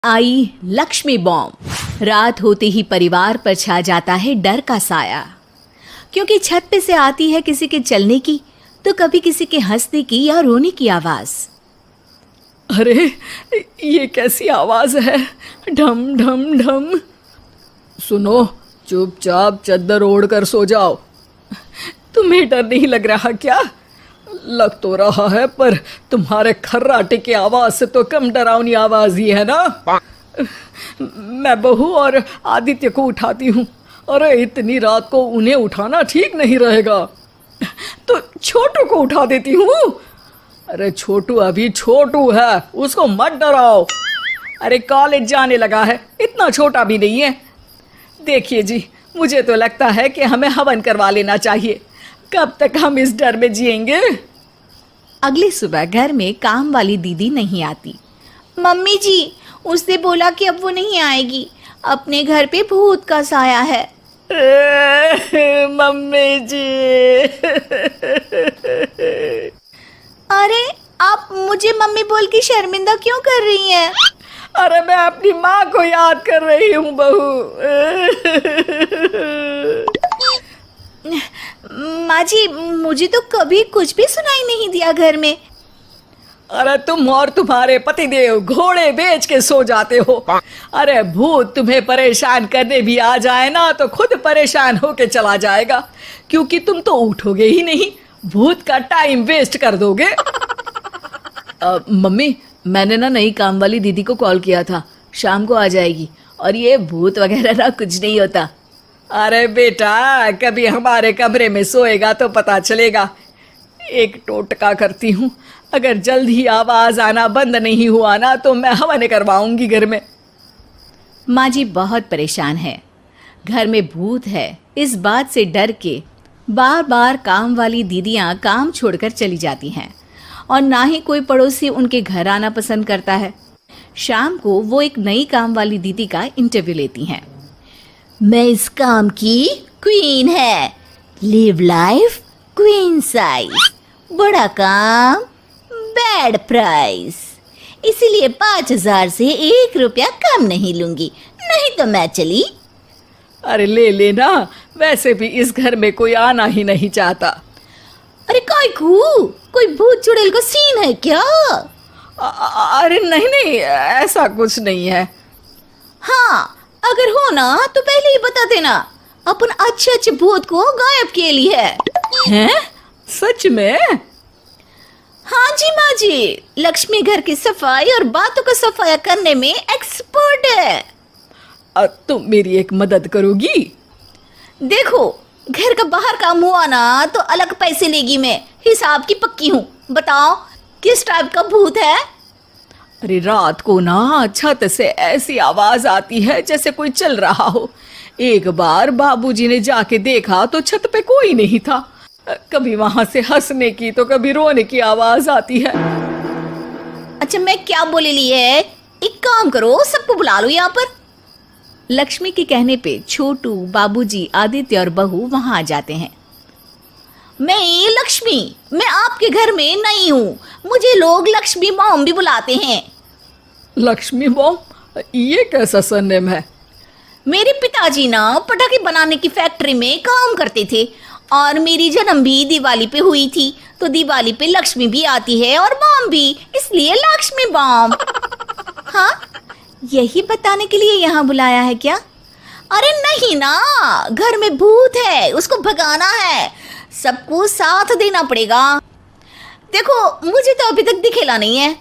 आई Lakshmi bomb. रात होते ही परिवार पर छा जाता है डर का साया, क्योंकि छत पे से आती है किसी के चलने की तो कभी किसी के हंसने की या रोने की आवाज। अरे ये कैसी आवाज है? ढम ढम ढम। सुनो, चुपचाप चद्दर ओढ़ कर सो जाओ। तुम्हें डर नहीं लग रहा क्या? लग तो रहा है, पर तुम्हारे खर्राटे की आवाज से तो कम डरावनी आवाज ही है ना। मैं बहू और आदित्य को उठाती हूँ। अरे इतनी रात को उन्हें उठाना ठीक नहीं रहेगा, तो छोटू को उठा देती हूँ। अरे छोटू अभी छोटू है, उसको मत डराओ। अरे कॉलेज जाने लगा है, इतना छोटा भी नहीं है। देखिए जी, मुझे तो लगता है कि हमें हवन करवा लेना चाहिए। कब तक हम इस डर में जिएंगे? अगली सुबह घर में काम वाली दीदी नहीं आती। मम्मी जी, उसने बोला कि अब वो नहीं आएगी, अपने घर पे भूत का साया है। मम्मी जी। अरे आप मुझे मम्मी बोल के शर्मिंदा क्यों कर रही हैं? अरे मैं अपनी माँ को याद कर रही हूँ बहू। माँ जी, मुझे तो कभी कुछ भी सुनाई नहीं दिया घर में। अरे तुम और तुम्हारे पतिदेव घोड़े बेच के सो जाते हो। अरे भूत तुम्हें परेशान करने भी आ जाए ना तो खुद परेशान होके चला जाएगा, क्योंकि तुम तो उठोगे ही नहीं, भूत का टाइम वेस्ट कर दोगे। मम्मी, मैंने ना नई काम वाली दीदी को कॉल किया था, शाम को आ जाएगी, और ये भूत वगैरह ना कुछ नहीं होता। अरे बेटा, कभी हमारे कमरे में सोएगा तो पता चलेगा। एक टोटका करती हूँ, अगर जल्द ही आवाज आना बंद नहीं हुआ ना तो मैं हवन करवाऊंगी घर में। माँ जी बहुत परेशान है, घर में भूत है इस बात से डर के बार बार काम वाली दीदियाँ काम छोड़कर चली जाती हैं, और ना ही कोई पड़ोसी उनके घर आना पसंद करता है। शाम को वो एक नई काम वाली दीदी का इंटरव्यू लेती हैं। मैं इस काम की क्वीन है, लिव लाइफ क्वीन साइज, बड़ा काम बैड प्राइस, इसीलिए 5,000 से 1 रुपया कम नहीं लूंगी, नहीं तो मैं चली। अरे ले लेना, वैसे भी इस घर में कोई आना ही नहीं चाहता। अरे कोई भूत चुड़ैल का सीन है क्या? अरे नहीं नहीं, ऐसा कुछ नहीं है। हाँ, अगर हो ना तो पहले ही बता देना, अपन अच्छे अच्छे भूत को गायब किए लिए है। हैं? सच में? हाँ जी माँ जी, लक्ष्मी घर की सफाई और बातों का सफाया करने में एक्सपर्ट है। तुम मेरी एक मदद करोगी? देखो, घर का बाहर काम हुआ ना तो अलग पैसे लेगी, मैं हिसाब की पक्की हूँ। बताओ किस टाइप का भूत है? अरे रात को ना छत से ऐसी आवाज आती है जैसे कोई चल रहा हो। एक बार बाबूजी ने जाके देखा तो छत पे कोई नहीं था। कभी वहां से हंसने की तो कभी रोने की आवाज आती है। अच्छा, मैं क्या बोले ली है, एक काम करो, सबको बुला लो यहाँ पर। लक्ष्मी के कहने पे छोटू, बाबूजी, आदित्य और बहू वहां आ जाते हैं। मैं लक्ष्मी, मैं आपके घर में नई हूँ, मुझे लोग लक्ष्मी मॉम भी बुलाते हैं। लक्ष्मी मॉम? ये कैसा सरनेम है? मेरे पिताजी ना पटाखे बनाने की फैक्ट्री में काम करते थे, और मेरी जन्म भी दिवाली पे हुई थी, तो दिवाली पे लक्ष्मी भी आती है और बॉम्ब भी, इसलिए लक्ष्मी बॉम्ब। हाँ, यही बताने के लिए यहाँ बुलाया है क्या? अरे नहीं ना, घर में भूत है, उसको भगाना है, सबको साथ देना पड़ेगा। देखो, मुझे तो अभी तक दिखेला नहीं है,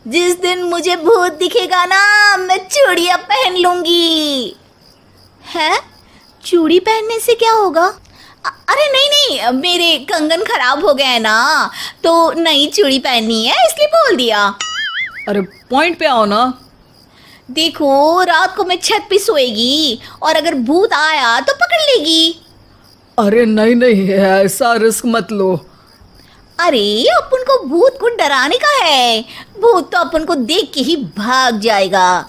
जिस दिन मुझे भूत दिखेगा ना मैं चूड़ियाँ पहन लूंगी। है? चूड़ी पहनने से क्या होगा? अरे नहीं, मेरे कंगन खराब हो गए हैं ना, तो नई चूड़ी पहननी है इसलिए बोल दिया। अरे पॉइंट पे आओ ना। देखो, रात को मैं छत पे सोएगी और अगर भूत आया तो पकड़ लेगी। अरे नहीं नहीं, ऐसा रिस्क मत लो। अरे अपन को भूत को डराने का है, भूत तो अपन को देख के ही भाग जाएगा।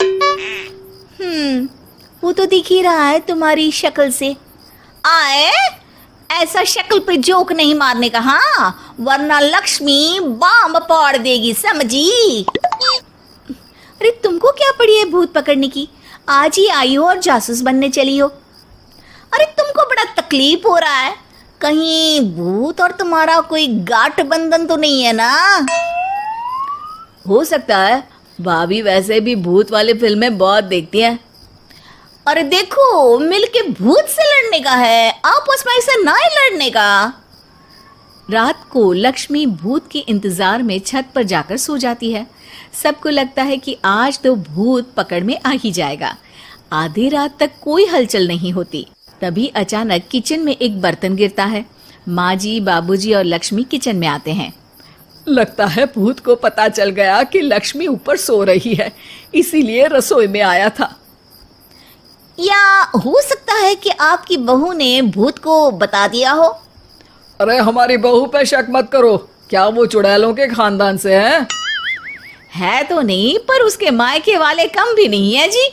वो तो दिख ही रहा है तुम्हारी शक्ल से। आए, ऐसा शक्ल पे जोक नहीं मारने का, हाँ, वरना लक्ष्मी बॉम्ब फोड़ देगी, समझी? अरे तुमको क्या पड़ी है भूत पकड़ने की? आज ही आई हो और जासूस बनने चली हो। अरे तुमको बड़ा तकलीफ हो रहा है, कहीं भूत और तुम्हारा कोई गांठ बंधन तो नहीं है ना? हो सकता है, भाभी वैसे भी भूत वाली फिल्में बहुत देखती हैं। अरे देखो, मिलके भूत से लड़ने का है, आपस में ऐसा ना ही लड़ने का। रात को लक्ष्मी भूत के इंतजार में छत पर जाकर सो जाती है। सबको लगता है कि आज तो भूत पकड़ में आ ही जाएगा। आधी रात तक कोई हलचल नहीं होती। तभी अचानक किचन में एक बर्तन गिरता है। माँ जी, बाबूजी और लक्ष्मी किचन में आते हैं। लगता है भूत को पता चल गया कि लक्ष्मी ऊपर सो रही है, इसीलिए रसोई में आया था। या हो सकता है कि आपकी बहू ने भूत को बता दिया हो। अरे हमारी बहू पे शक मत करो, क्या वो चुड़ैलों के खानदान से है तो नहीं, पर उसके मायके वाले कम भी नहीं है जी।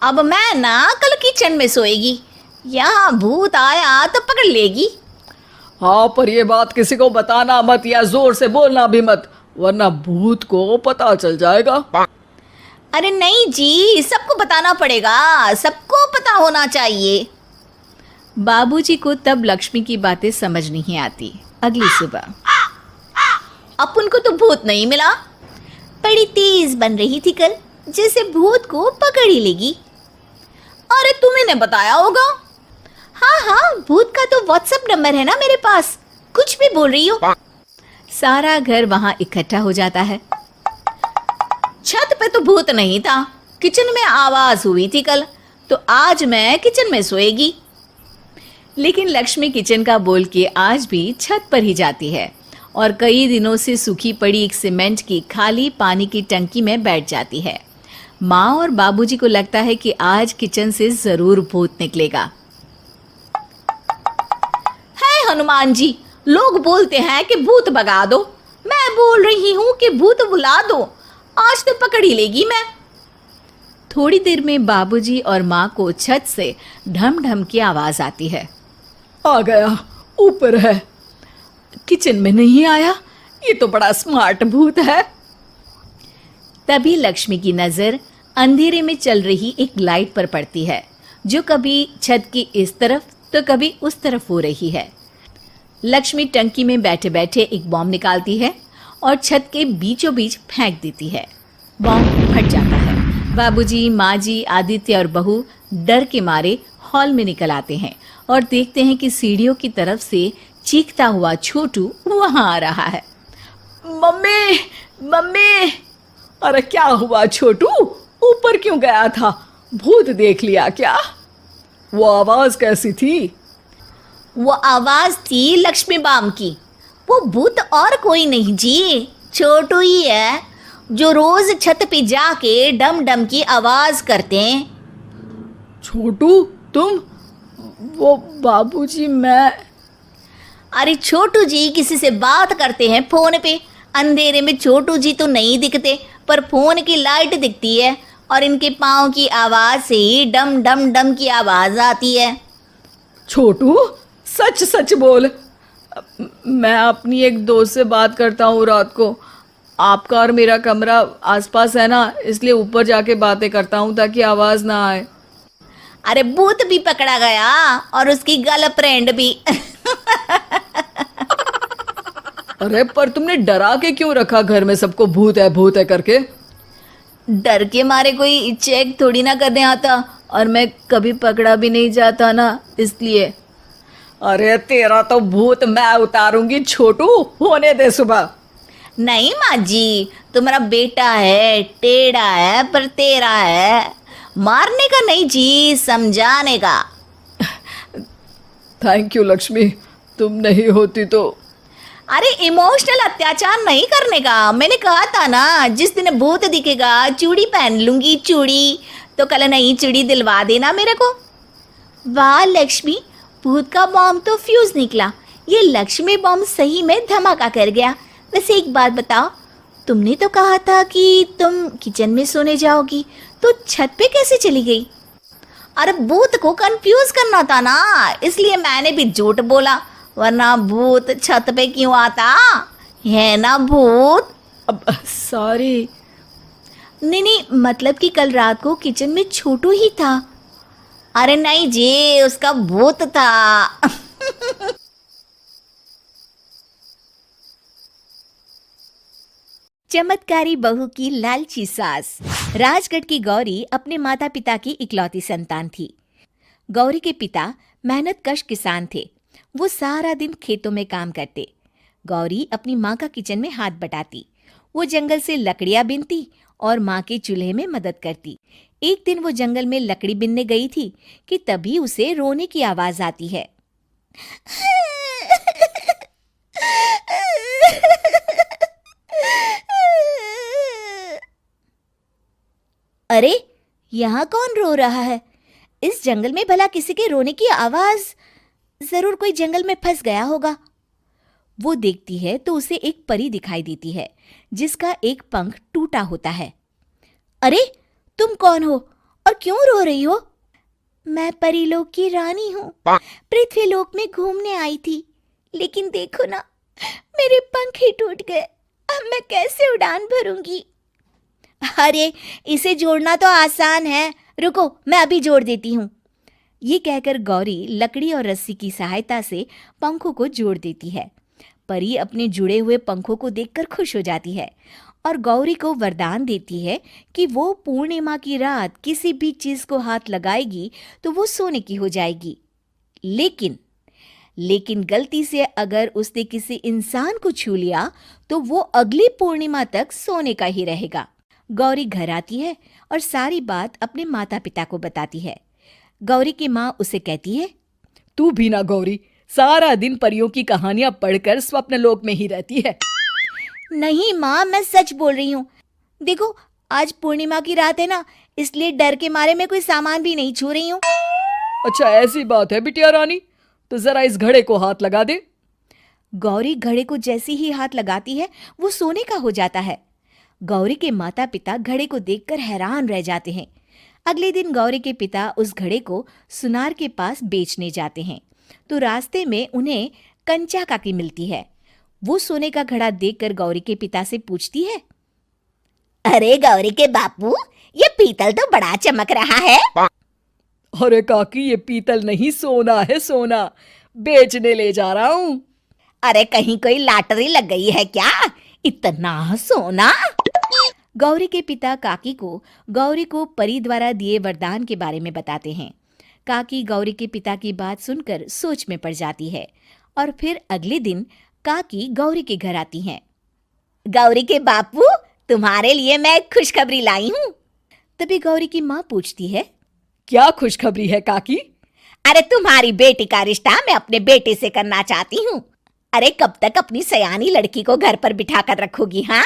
अब मैं ना कल किचन में सोएगी, यहाँ भूत आया तो पकड़ लेगी। हाँ, पर ये बात किसी को बताना मत या जोर से बोलना भी मत, वरना भूत को पता चल जाएगा। अरे नहीं जी, सबको बताना पड़ेगा, सबको पता होना चाहिए। बाबूजी को तब लक्ष्मी की बातें समझ नहीं आती। अगली सुबह अपन को तो भूत नहीं मिला, बड़ी तेज बन रही थी कल, जैसे भूत को पकड़ ही लेगी। अरे तुम्हें ने बताया होगा। हाँ हाँ, भूत का तो व्हाट्सएप नंबर है ना मेरे पास, कुछ भी बोल रही हो। सारा घर वहां इकट्ठा हो जाता है। छत पे तो भूत नहीं था, किचन में आवाज हुई थी कल, तो आज मैं किचन में सोएगी। लेकिन लक्ष्मी किचन का बोल के आज भी छत पर ही जाती है और कई दिनों से सूखी पड़ी एक सीमेंट की खाली पानी की टंकी में बैठ जाती है। माँ और बाबूजी को लगता है कि आज किचन से जरूर भूत निकलेगा। है हनुमान जी, लोग बोलते हैं कि भूत भगा दो, मैं बोल रही हूँ कि भूत बुला दो, आज तो पकड़ ही लेगी मैं। थोड़ी देर में बाबूजी और माँ को छत से ढम ढम की आवाज आती है। आ गया, ऊपर है, किचन में नहीं आया, ये तो बड़ा स्मार्ट भूत है। तभी लक्ष्मी की नजर अंधेरे में चल रही एक लाइट पर पड़ती है, जो कभी छत की इस तरफ तो कभी उस तरफ हो रही है। लक्ष्मी टंकी में बैठे बैठे एक बॉम्ब निकालती है और छत के बीचों बीच फेंक देती है। बॉम्ब फट जाता है। बाबूजी, माँ जी, आदित्य और बहू डर के मारे हॉल में निकल आते हैं और देखते हैं कि सीढ़ियों की तरफ से चीखता हुआ छोटू वहां आ रहा है। Mummy, mummy! अरे क्या हुआ छोटू, ऊपर क्यों गया था? भूत देख लिया क्या? वो आवाज कैसी थी? वो आवाज थी लक्ष्मी बाम की। वो भूत और कोई नहीं जी, छोटू ही है, जो रोज छत पे जाके डम डम की आवाज करते हैं। छोटू तुम? वो बाबूजी मैं। अरे छोटू जी किसी से बात करते हैं फोन पे, अंधेरे में छोटू जी तो नहीं दिखते, पर फोन की लाइट दिखती है और इनके पाँव की आवाज से ही डम डम डम की आवाज आती है। छोटू सच सच बोल। मैं अपनी एक दोस्त से बात करता हूँ रात को, आपका और मेरा कमरा आसपास है ना, इसलिए ऊपर जाके बातें करता हूँ ताकि आवाज ना आए। अरे भूत भी पकड़ा गया और उसकी गर्लफ्रेंड भी। अरे पर तुमने डरा के क्यों रखा घर में सबको भूत है करके? डर के मारे कोई चेक थोड़ी ना करने आता, और मैं कभी पकड़ा भी नहीं जाता ना, इसलिए। अरे तेरा तो भूत मैं उतारूंगी छोटू, होने दे सुबह। नहीं माँ जी, तुम्हारा बेटा है, टेढ़ा है पर तेरा है, मारने का नहीं जी, समझाने का। थैंक यू लक्ष्मी, तुम नहीं होती तो। अरे इमोशनल अत्याचार नहीं करने का, मैंने कहा था ना, जिस दिन भूत दिखेगा चूड़ी पहन लूंगी, चूड़ी तो कल नई चूड़ी दिलवा देना मेरे को। वाह लक्ष्मी, भूत का बॉम्ब तो फ्यूज निकला, ये लक्ष्मी बॉम्ब सही में धमाका कर गया। वैसे एक बात बताओ, तुमने तो कहा था कि तुम किचन में सोने जाओगी, तो छत पे कैसे चली गई? अरे भूत को कंफ्यूज करना था ना, इसलिए मैंने भी झूठ बोला, वरना भूत छत पे क्यों आता है ना भूत। अब सॉरी। नहीं नहीं, मतलब कि कल रात को किचन में छोटू ही था। अरे नहीं जी, उसका भूत था। चमत्कारी बहू की लालची सास। राजगढ़ की गौरी अपने माता पिता की इकलौती संतान थी। गौरी के पिता मेहनतकश किसान थे। वो सारा दिन खेतों में काम करते। गौरी अपनी माँ का किचन में हाथ बटाती। वो जंगल से लकड़ियां बीनती और माँ के चूल्हे में मदद करती। एक दिन वो जंगल में लकड़ी बीनने गई थी कि तभी उसे रोने की आवाज आती है। अरे, यहाँ कौन रो रहा है? इस जंगल में भला किसी के रोने की आवाज? जरूर कोई जंगल में फंस गया होगा। वो देखती है तो उसे एक परी दिखाई देती है जिसका एक पंख टूटा होता है। अरे, तुम कौन हो और क्यों रो रही हो? मैं परीलोक की रानी हूँ। पृथ्वीलोक में घूमने आई थी, लेकिन देखो ना, मेरे पंख ही टूट गए। अब मैं कैसे उड़ान भरूंगी? अरे, इसे जोड़ना तो आसान है। रुको, मैं अभी जोड़ देती हूँ। ये कहकर गौरी लकड़ी और रस्सी की सहायता से पंखों को जोड़ देती है। परी अपने जुड़े हुए पंखों को देखकर खुश हो जाती है और गौरी को वरदान देती है कि वो पूर्णिमा की रात किसी भी चीज को हाथ लगाएगी तो वो सोने की हो जाएगी। लेकिन गलती से अगर उसने किसी इंसान को छू लिया तो वो अगली पूर्णिमा तक सोने का ही रहेगा। गौरी घर आती है और सारी बात अपने माता पिता को बताती है। गौरी की माँ उसे कहती है, तू भी ना गौरी, सारा दिन परियों की कहानियां पढ़कर स्वप्न लोक में ही रहती है। नहीं माँ, मैं सच बोल रही हूँ। देखो, आज पूर्णिमा की रात है ना, इसलिए डर के मारे मैं कोई सामान भी नहीं छू रही हूँ। अच्छा, ऐसी बात है बिटिया रानी, तो जरा इस घड़े को हाथ लगा दे। गौरी घड़े को जैसे ही हाथ लगाती है वो सोने का हो जाता है। गौरी के माता पिता घड़े को देखकर हैरान रह जाते हैं। अगले दिन गौरी के पिता उस घड़े को सुनार के पास बेचने जाते हैं तो रास्ते में उन्हें कंचा काकी मिलती है। वो सोने का घड़ा देखकर गौरी के पिता से पूछती है, अरे गौरी के बापू, ये पीतल तो बड़ा चमक रहा है। अरे काकी, ये पीतल नहीं, सोना है, सोना। बेचने ले जा रहा हूँ। अरे कहीं कोई लॉटरी लग गई है क्या? इतना सोना? गौरी के पिता काकी को गौरी को परी द्वारा दिए वरदान के बारे में बताते हैं। काकी गौरी के पिता की बात सुनकर सोच में पड़ जाती है और फिर अगले दिन काकी गौरी के घर आती हैं। गौरी के बापू, तुम्हारे लिए मैं एक खुशखबरी लाई हूँ। तभी गौरी की माँ पूछती है, क्या खुशखबरी है काकी? अरे तुम्हारी बेटी का रिश्ता मैं अपने बेटे से करना चाहती हूँ। अरे कब तक अपनी सयानी लड़की को घर पर बिठा कर रखोगी? हाँ,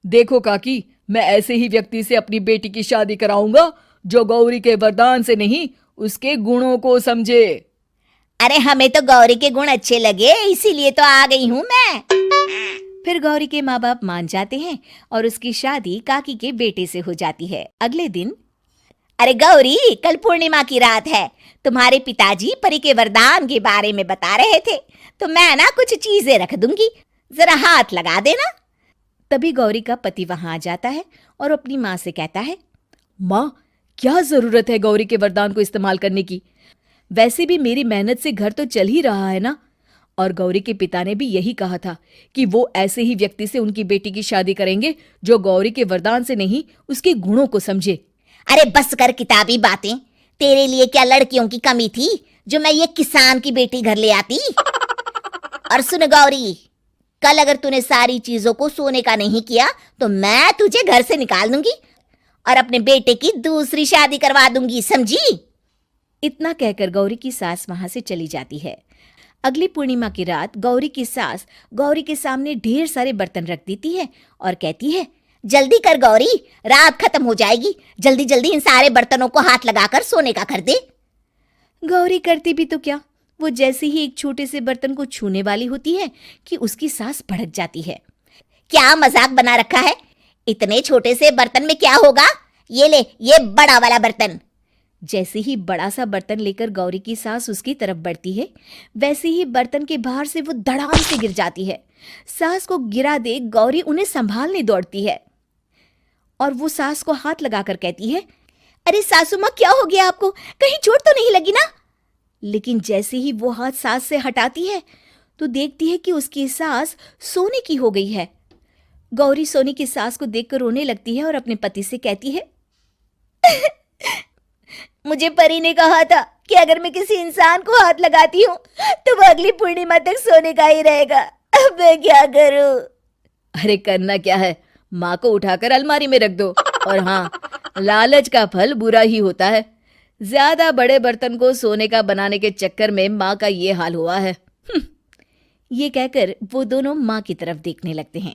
देखो काकी, मैं ऐसे ही व्यक्ति से अपनी बेटी की शादी कराऊंगा जो गौरी के वरदान से नहीं, उसके गुणों को समझे। अरे हमें तो गौरी के गुण अच्छे लगे, इसीलिए तो आ गई हूँ मैं। फिर गौरी के माँ बाप मान जाते हैं और उसकी शादी काकी के बेटे से हो जाती है। अगले दिन, अरे गौरी, कल पूर्णिमा की रात है। तुम्हारे पिताजी परी के वरदान के बारे में बता रहे थे, तो मैं ना कुछ चीजें रख दूंगी, जरा हाथ लगा देना। तभी गौरी का पति वहां आ जाता है और अपनी माँ से कहता है, माँ, क्या जरूरत है गौरी के वरदान को इस्तेमाल करने की? वैसे भी मेरी मेहनत से घर तो चल ही रहा है ना। और गौरी के पिता ने भी यही कहा था कि वो ऐसे ही व्यक्ति से उनकी बेटी की शादी करेंगे जो गौरी के वरदान से नहीं, उसके गुणों को समझे। अरे बस कर किताबी बातें। तेरे लिए क्या लड़कियों की कमी थी जो मैं ये किसान की बेटी घर ले आती? और सुन गौरी, कल अगर तूने सारी चीजों को सोने का नहीं किया तो मैं तुझे घर से निकाल दूंगी और अपने बेटे की दूसरी शादी करवा दूंगी, समझी? इतना कहकर गौरी की सास वहां से चली जाती है। अगली पूर्णिमा की रात गौरी की सास गौरी के सामने ढेर सारे बर्तन रख देती है और कहती है, जल्दी कर गौरी, रात खत्म हो जाएगी। जल्दी जल्दी इन सारे बर्तनों को हाथ लगाकर सोने का कर दे। गौरी करती भी तो क्या, वो जैसे ही एक छोटे से बर्तन को छूने वाली होती है कि उसकी सास भड़क जाती है। क्या मजाक बना रखा है? इतने छोटे से बर्तन में क्या होगा? ये ले, ये बड़ा वाला बर्तन। जैसे ही बड़ा सा बर्तन लेकर गौरी की सास उसकी तरफ बढ़ती है, वैसे ही बर्तन के बाहर से वो धड़ाम से गिर जाती है। सास को गिरा देख गौरी उन्हें संभालने दौड़ती है और वो सास को हाथ लगाकर कहती है, अरे सासू माँ क्या हो गया आपको, कहीं चोट तो नहीं लगी ना? लेकिन जैसे ही वो हाथ सास से हटाती है तो देखती है कि उसकी सास सोने की हो गई है। गौरी सोनी की सास को देखकर रोने लगती है और अपने पति से कहती है, मुझे परी ने कहा था कि अगर मैं किसी इंसान को हाथ लगाती हूँ तो वो अगली पूर्णिमा तक सोने का ही रहेगा। अब मैं क्या करूं? अरे करना क्या है, माँ को उठाकर अलमारी में रख दो। और हाँ, लालच का फल बुरा ही होता है। ज्यादा बड़े बर्तन को सोने का बनाने के चक्कर में माँ का ये हाल हुआ है। ये कहकर वो दोनों माँ की तरफ देखने लगते हैं।